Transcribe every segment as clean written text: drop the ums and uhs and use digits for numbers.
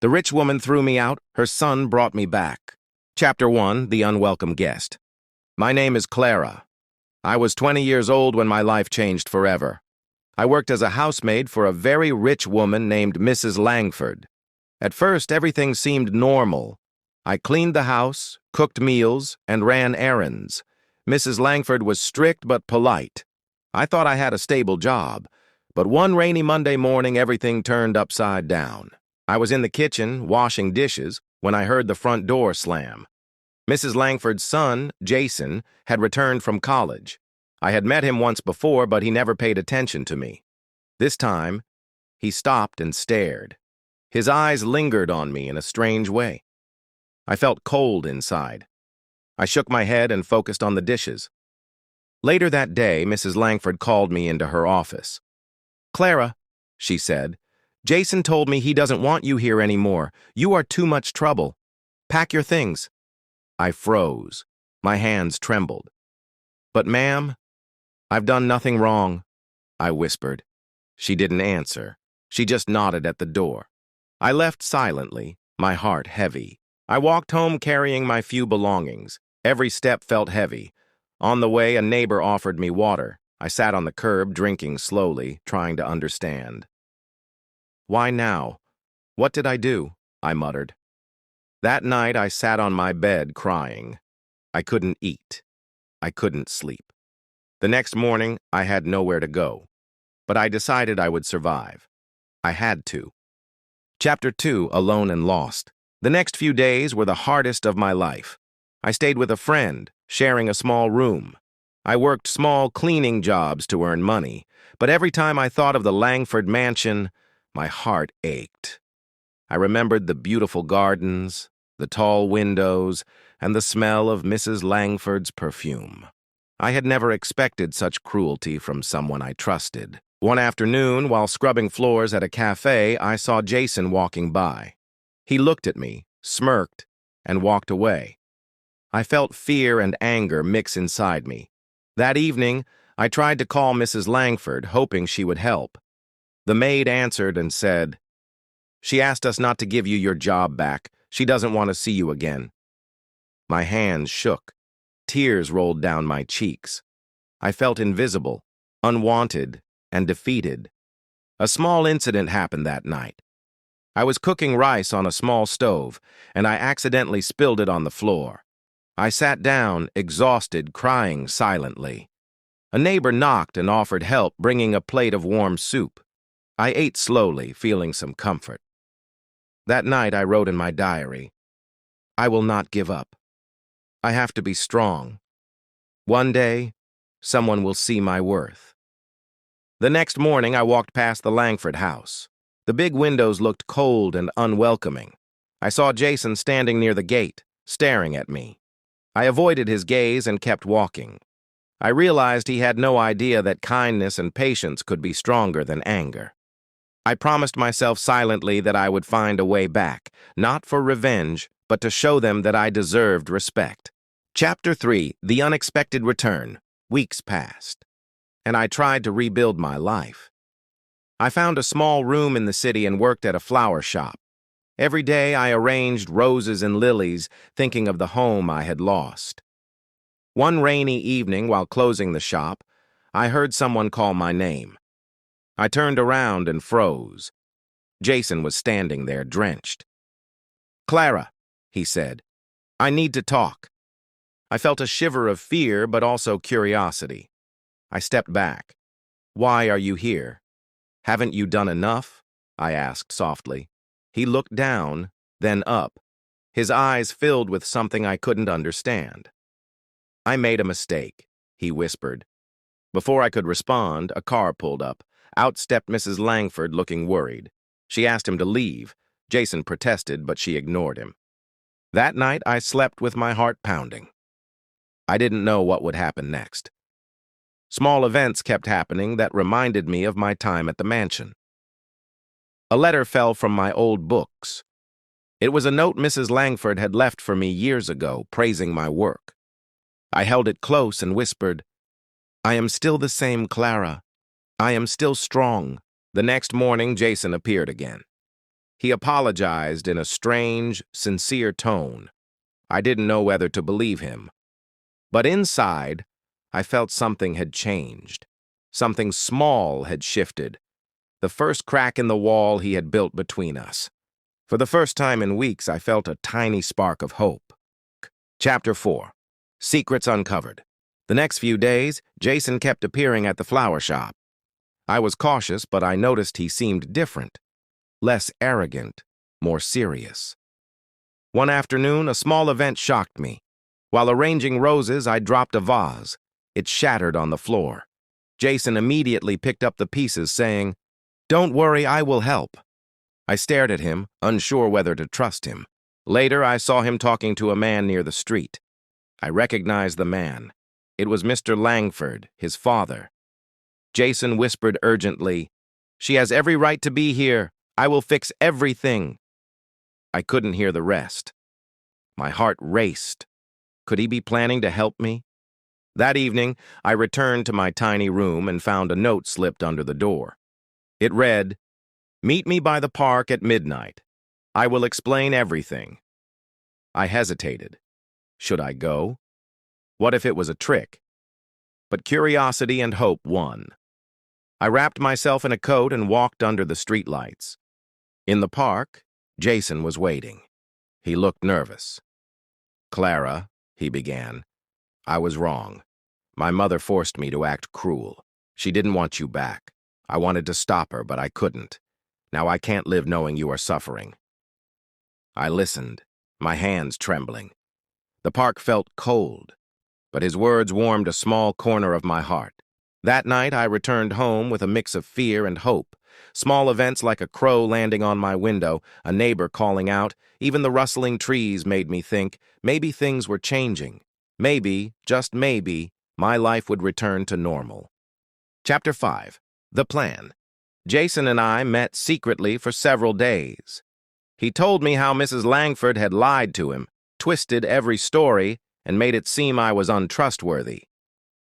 The rich woman threw me out. Her son brought me back. Chapter 1, The Unwelcome Guest. My name is Clara. I was 20 years old when my life changed forever. I worked as a housemaid for a very rich woman named Mrs. Langford. At first, everything seemed normal. I cleaned the house, cooked meals, and ran errands. Mrs. Langford was strict but polite. I thought I had a stable job, but one rainy Monday morning, everything turned upside down. I was in the kitchen, washing dishes, when I heard the front door slam. Mrs. Langford's son, Jason, had returned from college. I had met him once before, but he never paid attention to me. This time, he stopped and stared. His eyes lingered on me in a strange way. I felt cold inside. I shook my head and focused on the dishes. Later that day, Mrs. Langford called me into her office. "Clara," she said, "Jason told me he doesn't want you here anymore. You are too much trouble. Pack your things." I froze. My hands trembled. "But ma'am, I've done nothing wrong," I whispered. She didn't answer. She just nodded at the door. I left silently, my heart heavy. I walked home carrying my few belongings. Every step felt heavy. On the way, a neighbor offered me water. I sat on the curb, drinking slowly, trying to understand. "Why now? What did I do?" I muttered. That night, I sat on my bed crying. I couldn't eat. I couldn't sleep. The next morning, I had nowhere to go. But I decided I would survive. I had to. Chapter 2, Alone and Lost. The next few days were the hardest of my life. I stayed with a friend, sharing a small room. I worked small cleaning jobs to earn money, but every time I thought of the Langford mansion, my heart ached. I remembered the beautiful gardens, the tall windows, and the smell of Mrs. Langford's perfume. I had never expected such cruelty from someone I trusted. One afternoon, while scrubbing floors at a cafe, I saw Jason walking by. He looked at me, smirked, and walked away. I felt fear and anger mix inside me. That evening, I tried to call Mrs. Langford, hoping she would help. The maid answered and said, "She asked us not to give you your job back. She doesn't want to see you again." My hands shook. Tears rolled down my cheeks. I felt invisible, unwanted, and defeated. A small incident happened that night. I was cooking rice on a small stove, and I accidentally spilled it on the floor. I sat down, exhausted, crying silently. A neighbor knocked and offered help, bringing a plate of warm soup. I ate slowly, feeling some comfort. That night, I wrote in my diary, "I will not give up. I have to be strong. One day, someone will see my worth." The next morning, I walked past the Langford house. The big windows looked cold and unwelcoming. I saw Jason standing near the gate, staring at me. I avoided his gaze and kept walking. I realized he had no idea that kindness and patience could be stronger than anger. I promised myself silently that I would find a way back, not for revenge, but to show them that I deserved respect. Chapter 3, The Unexpected Return. Weeks passed, and I tried to rebuild my life. I found a small room in the city and worked at a flower shop. Every day I arranged roses and lilies, thinking of the home I had lost. One rainy evening, while closing the shop, I heard someone call my name. I turned around and froze. Jason was standing there, drenched. "Clara," he said, "I need to talk." I felt a shiver of fear, but also curiosity. I stepped back. "Why are you here? Haven't you done enough?" I asked softly. He looked down, then up. His eyes filled with something I couldn't understand. "I made a mistake," he whispered. Before I could respond, a car pulled up. Out stepped Mrs. Langford, looking worried. She asked him to leave. Jason protested, but she ignored him. That night, I slept with my heart pounding. I didn't know what would happen next. Small events kept happening that reminded me of my time at the mansion. A letter fell from my old books. It was a note Mrs. Langford had left for me years ago, praising my work. I held it close and whispered, "I am still the same Clara. I am still strong." The next morning, Jason appeared again. He apologized in a strange, sincere tone. I didn't know whether to believe him. But inside, I felt something had changed. Something small had shifted. The first crack in the wall he had built between us. For the first time in weeks, I felt a tiny spark of hope. Chapter 4. Secrets Uncovered. The next few days, Jason kept appearing at the flower shop. I was cautious, but I noticed he seemed different. Less arrogant, more serious. One afternoon, a small event shocked me. While arranging roses, I dropped a vase. It shattered on the floor. Jason immediately picked up the pieces, saying, "Don't worry, I will help." I stared at him, unsure whether to trust him. Later, I saw him talking to a man near the street. I recognized the man. It was Mr. Langford, his father. Jason whispered urgently, "She has every right to be here. I will fix everything." I couldn't hear the rest. My heart raced. Could he be planning to help me? That evening, I returned to my tiny room and found a note slipped under the door. It read, "Meet me by the park at midnight. I will explain everything." I hesitated. Should I go? What if it was a trick? But curiosity and hope won. I wrapped myself in a coat and walked under the streetlights. In the park, Jason was waiting. He looked nervous. "Clara," he began, "I was wrong. My mother forced me to act cruel. She didn't want you back. I wanted to stop her, but I couldn't. Now I can't live knowing you are suffering." I listened, my hands trembling. The park felt cold, but his words warmed a small corner of my heart. That night, I returned home with a mix of fear and hope. Small events like a crow landing on my window, a neighbor calling out, even the rustling trees made me think maybe things were changing. Maybe, just maybe, my life would return to normal. Chapter 5. The Plan. Jason and I met secretly for several days. He told me how Mrs. Langford had lied to him, twisted every story, and made it seem I was untrustworthy.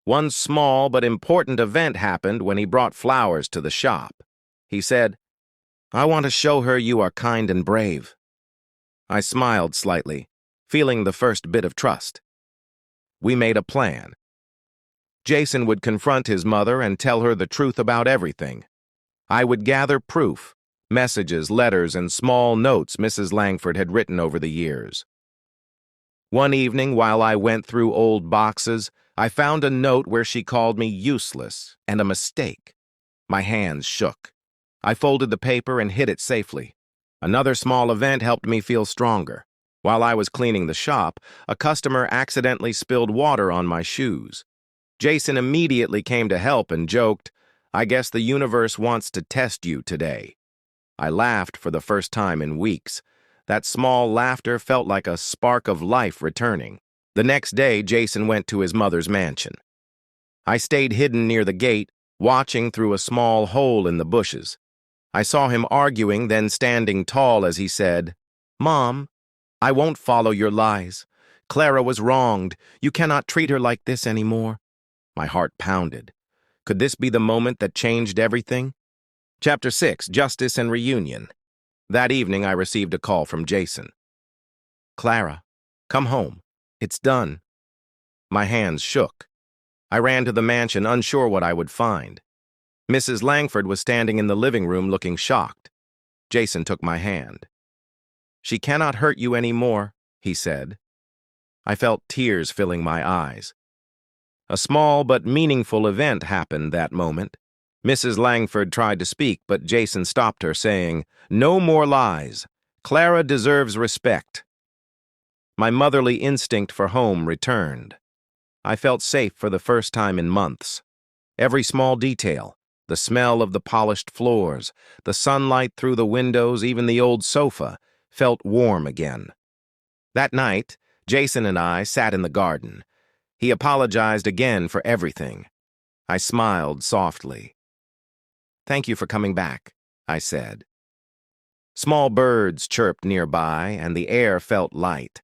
One small but important event happened when he brought flowers to the shop. He said, "I want to show her you are kind and brave." I smiled slightly, feeling the first bit of trust. We made a plan. Jason would confront his mother and tell her the truth about everything. I would gather proof, messages, letters, and small notes Mrs. Langford had written over the years. One evening, while I went through old boxes, I found a note where she called me useless and a mistake. My hands shook. I folded the paper and hid it safely. Another small event helped me feel stronger. While I was cleaning the shop, a customer accidentally spilled water on my shoes. Jason immediately came to help and joked, "I guess the universe wants to test you today." I laughed for the first time in weeks. That small laughter felt like a spark of life returning. The next day, Jason went to his mother's mansion. I stayed hidden near the gate, watching through a small hole in the bushes. I saw him arguing, then standing tall as he said, "Mom, I won't follow your lies. Clara was wronged. You cannot treat her like this anymore." My heart pounded. Could this be the moment that changed everything? Chapter 6. Justice and Reunion. That evening, I received a call from Jason. "Clara, come home. It's done." My hands shook. I ran to the mansion, unsure what I would find. Mrs. Langford was standing in the living room looking shocked. Jason took my hand. "She cannot hurt you anymore," he said. I felt tears filling my eyes. A small but meaningful event happened that moment. Mrs. Langford tried to speak, but Jason stopped her, saying, "No more lies. Clara deserves respect." My motherly instinct for home returned. I felt safe for the first time in months. Every small detail, the smell of the polished floors, the sunlight through the windows, even the old sofa, felt warm again. That night, Jason and I sat in the garden. He apologized again for everything. I smiled softly. "Thank you for coming back," I said. Small birds chirped nearby, and the air felt light.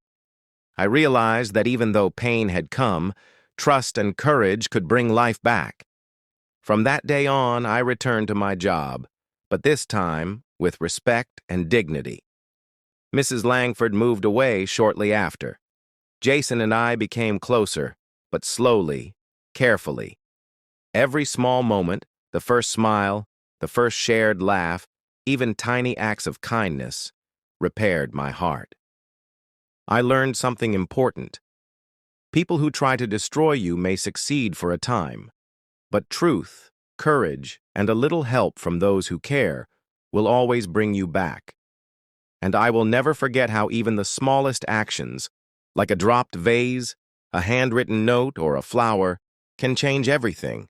I realized that even though pain had come, trust and courage could bring life back. From that day on, I returned to my job, but this time with respect and dignity. Mrs. Langford moved away shortly after. Jason and I became closer, but slowly, carefully. Every small moment, the first smile, the first shared laugh, even tiny acts of kindness, repaired my heart. I learned something important. People who try to destroy you may succeed for a time, but truth, courage, and a little help from those who care will always bring you back. And I will never forget how even the smallest actions, like a dropped vase, a handwritten note, or a flower, can change everything.